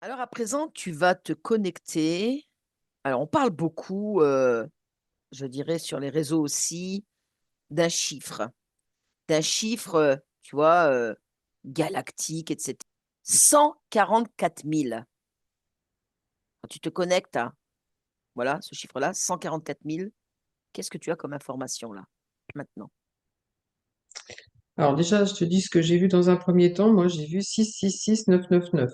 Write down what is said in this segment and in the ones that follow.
Alors à présent, tu vas te connecter. Alors on parle beaucoup, je dirais sur les réseaux aussi, d'un chiffre. D'un chiffre, tu vois, galactique et cetera. 144 000. Quand tu te connectes à, voilà, ce chiffre-là, 144 000. Qu'est-ce que tu as comme information là, maintenant? Alors déjà, je te dis ce que j'ai vu dans un premier temps. Moi, j'ai vu 666 999.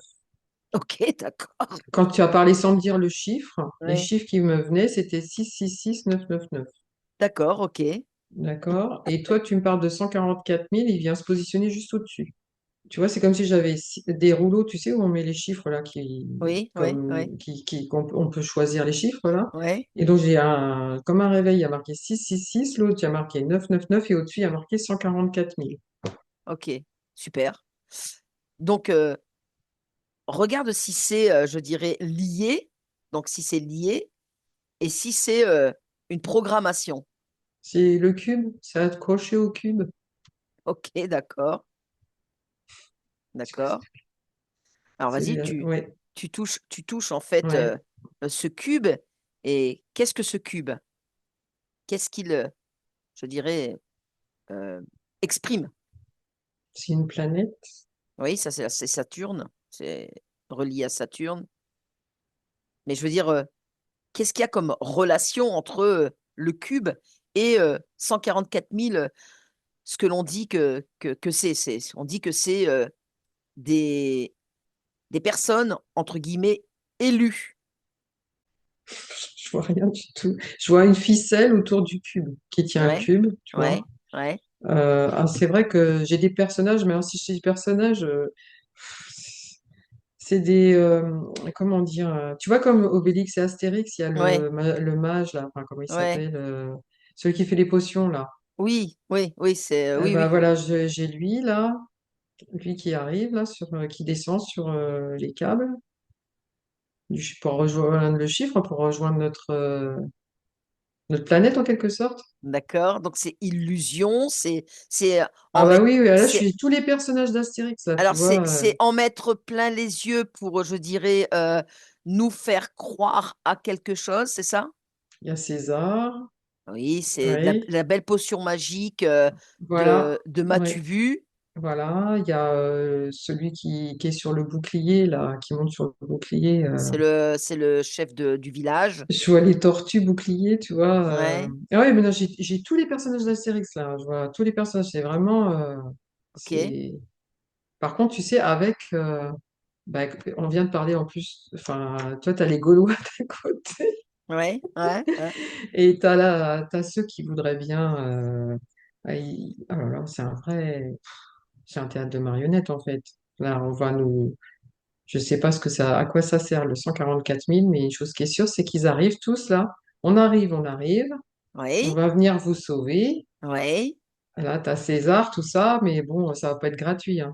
OK, d'accord. Quand tu as parlé sans me dire le chiffre, les Ouais. chiffres qui me venaient, c'était 666 999. D'accord, OK. D'accord? Et toi, tu me parles de 144 000. Il vient se positionner juste au-dessus. Tu vois, c'est comme si j'avais des rouleaux, tu sais, où on met les chiffres là, Oui, oui, oui, on peut choisir les chiffres là. oui. Et donc, comme un réveil, il y a marqué 666, l'autre, il y a marqué 999 et au-dessus, il y a marqué 144 000. OK, super. Donc, regarde si c'est, je dirais lié, donc si c'est lié et si c'est, une programmation. C'est le cube, c'est accroché au cube. OK, d'accord, d'accord. Alors vas-y, Ouais, tu touches en fait, ouais. ce cube et qu'est-ce que ce cube? Qu'est-ce qu'il, je dirais, heu, exprime? C'est une planète. Oui, ça c'est Saturne, c'est relié à Saturne, mais je veux dire, qu'est-ce qu'il y a comme relation entre, le cube et 144 000, ce que l'on dit que c'est on dit que c'est, des personnes entre guillemets «élues». Je vois rien du tout. Je vois une ficelle autour du cube qui tient un Ouais, cube, tu vois. ouais, ouais, C'est vrai que j'ai des personnages, mais aussi chez les personnages, c'est comment dire, tu vois, comme Obélix et Astérix, il y a ouais, le mage, là, enfin, comment il ouais. s'appelle, celui qui fait les potions, là. Oui, oui, oui, c'est, Eh oui, ben oui, voilà, j'ai lui, là, lui qui arrive, là, qui descend sur les câbles, pour rejoindre le chiffre, pour rejoindre notre planète, en quelque sorte. d'accord, donc c'est illusion, c'est, en Ah bah mettre oui, oui, là, je c'est suis tous les personnages d'Astérix, là, tu alors c'est vois. c'est en mettre plein les yeux pour, je dirais, nous faire croire à quelque chose, c'est ça? Il y a César, Oui, c'est oui, la belle potion magique, voilà, de oui, m'as-tu vu? voilà. Il y a celui qui est sur le bouclier, là, qui monte sur le bouclier. C'est le chef du village. Je vois les tortues boucliers, tu vois. Ouais, Ah ouais, mais non, j'ai tous les personnages d'Astérix, là. Je vois tous les personnages. C'est vraiment. OK. C'est... Par contre, tu sais, bah, on vient de parler en plus. Enfin, toi, tu as les Gaulois d'un côté. Ouais, ouais, ouais. Et t'as ceux qui voudraient bien. Oh là là, c'est un théâtre de marionnettes en fait. Là, je sais pas à quoi ça sert le 144 000, mais une chose qui est sûre, c'est qu'ils arrivent tous là. On arrive, on Oui, va venir vous sauver. oui. Là, t'as César, tout ça, mais bon, ça va pas être gratuit, hein.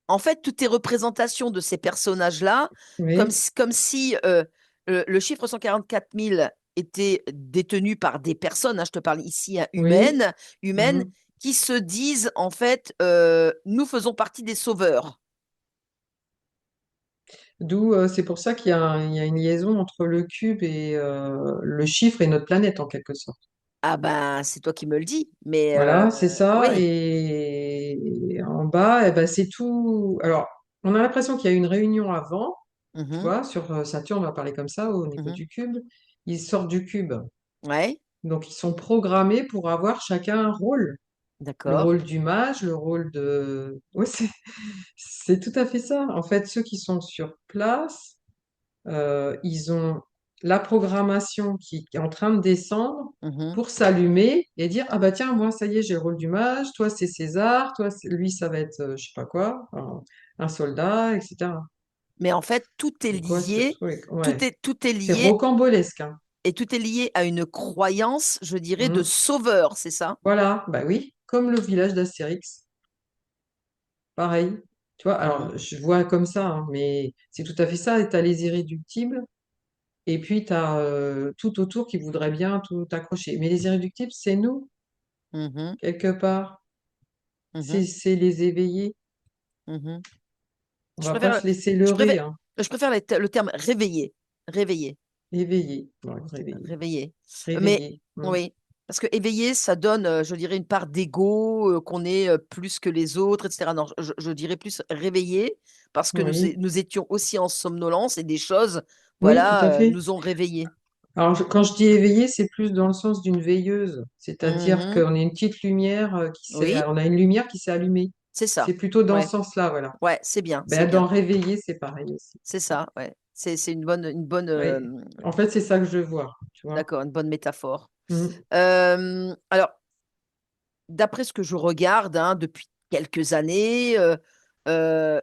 En fait, toutes tes représentations de ces personnages-là, comme Oui. si le chiffre 144 000 était détenu par des personnes, hein, je te parle ici, hein, Oui. humaines, Mhm. qui se disent en fait, nous faisons partie des sauveurs. D'où c'est pour ça il y a une liaison entre le cube et le chiffre et notre planète en quelque sorte. Ah ben, c'est toi qui me le dis, mais Voilà, c'est ça. oui. Et en bas, eh ben, c'est tout. Alors, on a l'impression qu'il y a eu une réunion avant, tu Mhm, vois, sur Saturne, on va parler comme ça, au niveau mhm. du cube. Ils sortent du cube. Ouais, Donc, ils sont programmés pour avoir chacun un rôle. Le d'accord. rôle du mage, le rôle de... Ouais, c'est tout à fait ça. En fait, ceux qui sont sur place, ils ont la programmation qui est en train de descendre Mhm. pour s'allumer et dire, ah bah tiens, moi, ça y est, j'ai le rôle du mage, toi, c'est César, toi, lui, ça va être, je sais pas quoi, un soldat, etc. Mais en fait, tout est C'est quoi ce lié, truc? Ouais. tout est C'est lié, rocambolesque, hein. et tout est lié à une croyance, je dirais, de Mm. sauveur, c'est ça? Voilà, bah oui, comme le village d'Astérix, pareil. Tu vois, Mhm, alors je vois comme ça, hein, mais c'est tout à fait ça. Et tu as les irréductibles, et puis tu as tout autour qui voudrait bien tout accrocher. Mais les irréductibles, c'est nous, mhm, quelque part. mhm, C'est les éveillés. On Je va pas préfère, se laisser je préfère, leurrer, hein. Je préfère le terme réveillé. Réveillé. Éveillé. Ouais, réveillé. Réveillé. Mais Réveillé. oui, parce que éveillé, ça donne, je dirais, une part d'ego, qu'on est plus que les autres, etc. Non, je dirais plus réveillé, parce que Oui. nous étions aussi en somnolence et des choses, Oui, tout à voilà, fait. nous ont réveillés. Alors, quand je dis éveillé, c'est plus dans le sens d'une veilleuse, c'est-à-dire Mhm. qu'on a une petite lumière Oui, on a une lumière qui s'est allumée. c'est C'est ça. plutôt dans ce Ouais, sens-là, voilà. ouais, c'est bien, c'est Ben, dans bien. réveiller, c'est pareil aussi. C'est ça, ouais. C'est une bonne, Oui. En fait, c'est ça que je vois, tu vois. d'accord, une bonne métaphore. Mm. Alors, d'après ce que je regarde, hein, depuis quelques années, euh,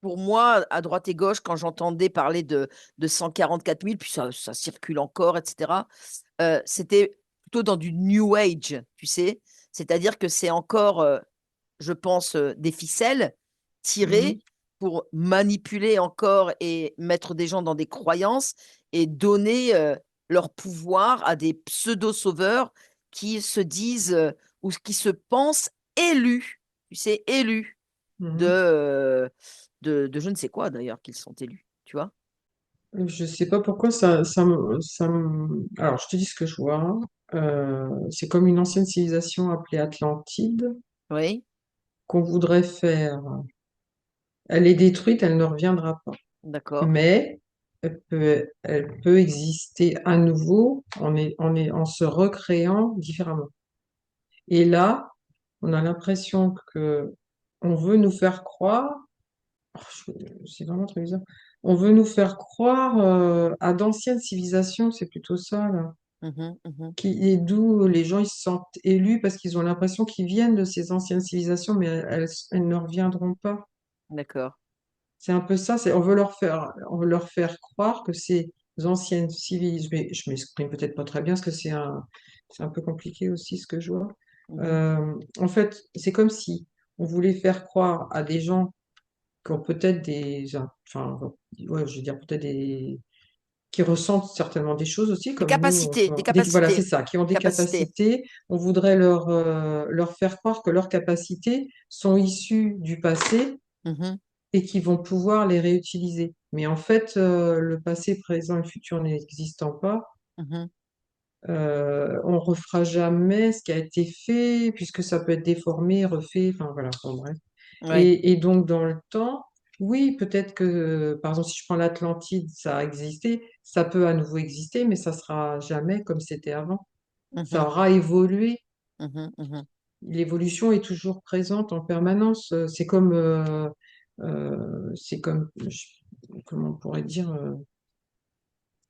pour moi, à droite et gauche, quand j'entendais parler de 144 000, puis ça circule encore, etc., c'était plutôt dans du New Age, tu sais. C'est-à-dire que c'est encore, je pense, des ficelles Mhm. tirées pour manipuler encore et mettre des gens dans des croyances et donner leur pouvoir à des pseudo-sauveurs qui se disent ou qui se pensent élus, tu sais, élus de, Mhm. euh, de je ne sais quoi d'ailleurs qu'ils sont élus, tu vois. Je sais pas pourquoi Alors, je te dis ce que je vois. C'est comme une ancienne civilisation appelée Atlantide Oui, qu'on voudrait faire. Elle est détruite, elle ne reviendra pas. d'accord. Mais elle peut exister à nouveau en se recréant différemment. Et là, on a l'impression que on veut nous faire croire, oh, c'est vraiment très bizarre, on veut nous faire croire à d'anciennes civilisations, c'est plutôt ça, là, Mhm, mhm, et d'où les gens ils se sentent élus parce qu'ils ont l'impression qu'ils viennent de ces anciennes civilisations, mais elles ne reviendront pas. d'accord. C'est un peu ça, on veut leur faire croire que ces anciennes civilisations, je m'exprime peut-être pas très bien parce que c'est un peu compliqué aussi ce que je vois. Mhm, En fait, c'est comme si on voulait faire croire à des gens qui ont peut-être enfin, ouais, je veux dire peut-être qui ressentent certainement des choses aussi, des comme nous, capacités, des voilà, c'est capacités, ça, qui ont des capacités. capacités. On voudrait leur faire croire que leurs capacités sont issues du passé Mhm, et qui vont pouvoir les réutiliser. Mais en fait, le passé, présent et le futur n'existant pas, mhm. on refera jamais ce qui a été fait, puisque ça peut être déformé, refait, enfin voilà, bon, bref. Ouais. Et donc, dans le temps, oui, peut-être que, par exemple, si je prends l'Atlantide, ça a existé, ça peut à nouveau exister, mais ça sera jamais comme c'était avant. Ça Mhm, aura évolué. mhm, mhm. L'évolution est toujours présente en permanence. C'est comme, comment on pourrait dire,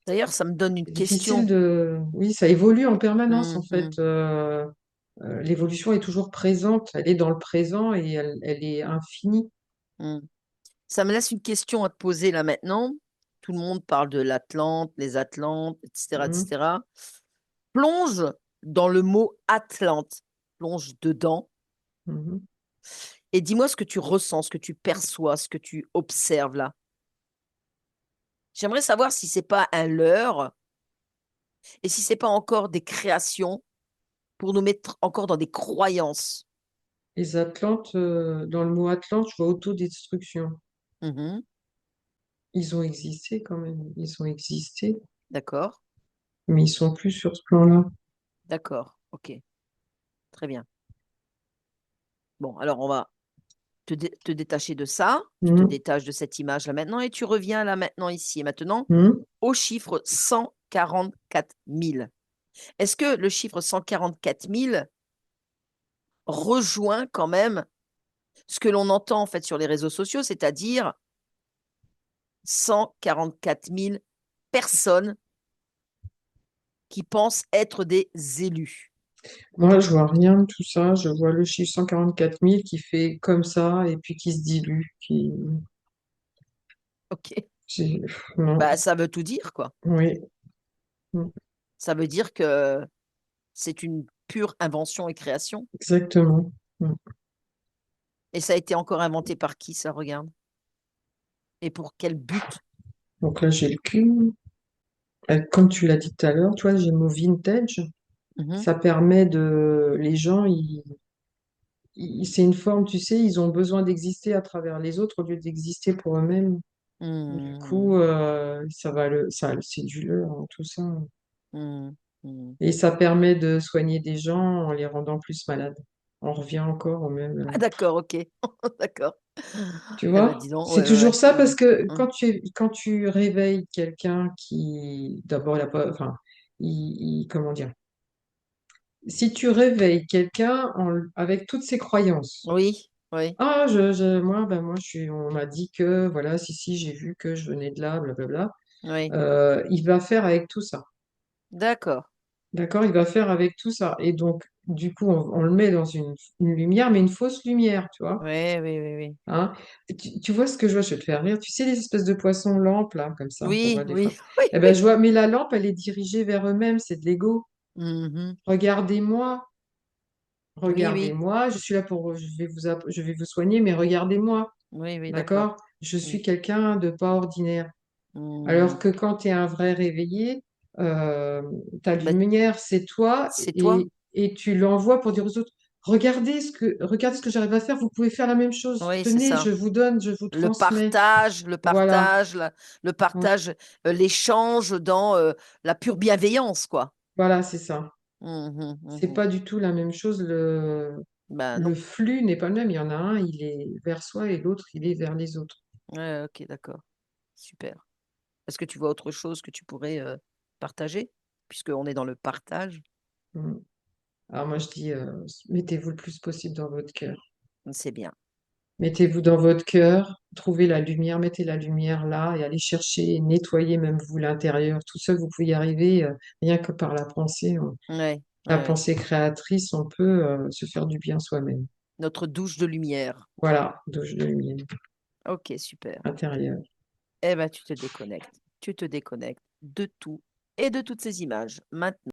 D'ailleurs, ça me donne une c'est difficile question. de, oui, ça évolue en permanence en fait. Mhm, L'évolution est toujours présente, elle est dans le présent et elle est infinie. mhm. Ça me laisse une question à te poser là maintenant. Tout le monde parle de l'Atlante, les Atlantes, etc., Mhm, etc. Plonge dans le mot Atlante. Plonge dedans mhm. et dis-moi ce que tu ressens, ce que tu perçois, ce que tu observes là. J'aimerais savoir si c'est pas un leurre et si c'est pas encore des créations pour nous mettre encore dans des croyances. Les Atlantes, dans le mot Atlante, je vois autodestruction. Mhm, Ils ont existé quand même, ils ont existé, d'accord, mais ils sont plus sur ce plan-là. d'accord, ok, très bien. Bon, alors on va te détacher de ça. Tu te Mhm, détaches de cette image là maintenant et tu reviens là maintenant ici et maintenant mhm. au chiffre 144 000. Est-ce que le chiffre 144 000 rejoint quand même ce que l'on entend en fait sur les réseaux sociaux, c'est-à-dire 144 000 personnes qui pensent être des élus? Moi, je vois rien de tout ça. Je vois le chiffre 144 000 qui fait comme ça et puis qui se dilue. Ok. Non, Bah, ça veut tout dire, quoi. oui, mm, Ça veut dire que c'est une pure invention et création. exactement. Mm. Et ça a été encore inventé par qui, ça, regarde? Et pour quel but? Donc là, j'ai le cul. Comme tu l'as dit tout à l'heure, tu vois, j'ai le mot vintage. Mhm. Ça permet les gens, c'est une forme, tu sais, ils ont besoin d'exister à travers les autres au lieu d'exister pour eux-mêmes. Du coup, Mmh. ça le sédule, hein, tout ça. Mmh. Mmh. Et ça permet de soigner des gens en les rendant plus malades. On revient encore au même. Ah d'accord, OK. D'accord. Tu Eh ben, vois? dis donc, C'est ouais, ouais, toujours ouais. ça parce Mmh. que Mmh. quand tu réveilles quelqu'un qui, d'abord, il a pas, enfin, comment dire? Si tu réveilles quelqu'un avec toutes ses croyances, Oui, oui, ah, moi, on m'a dit que, voilà, si, j'ai vu que je venais de là, blablabla, oui. il va faire avec tout ça. D'accord. D'accord? Il va faire avec tout ça. Et donc, du coup, on le met dans une lumière, mais une fausse lumière, tu vois? Oui, oui, oui, oui. Hein? Tu vois ce que je vois? Je vais te faire rire. Tu sais, les espèces de poissons lampes, là, comme ça, qu'on Oui, voit des fois. oui, oui, Eh ben, oui. je vois, mais la lampe, elle est dirigée vers eux-mêmes, c'est de l'ego. Mmh. Regardez-moi, Oui, oui. regardez-moi, je suis là je vais vous soigner, mais regardez-moi, Oui, oui, d'accord. d'accord? Je Mmh. suis quelqu'un de pas ordinaire. Alors Mmh. que quand tu es un vrai réveillé, euh, ta Bah, lumière, c'est toi, c'est toi. et tu l'envoies pour dire aux autres, regardez ce que j'arrive à faire, vous pouvez faire la même chose. Oui, c'est Tenez, je ça. vous donne, je vous Le transmets. partage, le Voilà. partage, le Ouais. partage, l'échange dans, la pure bienveillance, quoi. Voilà, c'est ça. Mmh. C'est Mmh. pas du tout la même chose. Bah, Le non. flux n'est pas le même. Il y en a un, il est vers soi et l'autre, il est vers les autres. Ouais, OK, d'accord. Super. Est-ce que tu vois autre chose que tu pourrais, partager? Puisqu'on est dans le partage. Mm. Alors moi, je dis, mettez-vous le plus possible dans votre cœur. C'est bien. Mettez-vous dans votre cœur, trouvez la lumière, mettez la lumière là et allez chercher, nettoyer même vous l'intérieur. Tout seul, vous pouvez y arriver rien que par la pensée, hein. Ouais, ouais, La ouais. pensée créatrice, on peut se faire du bien soi-même. Notre douche de lumière. Voilà, douche de lumière OK, super. intérieure. Eh ben, tu te déconnectes. Tu te déconnectes de tout et de toutes ces images. Maintenant.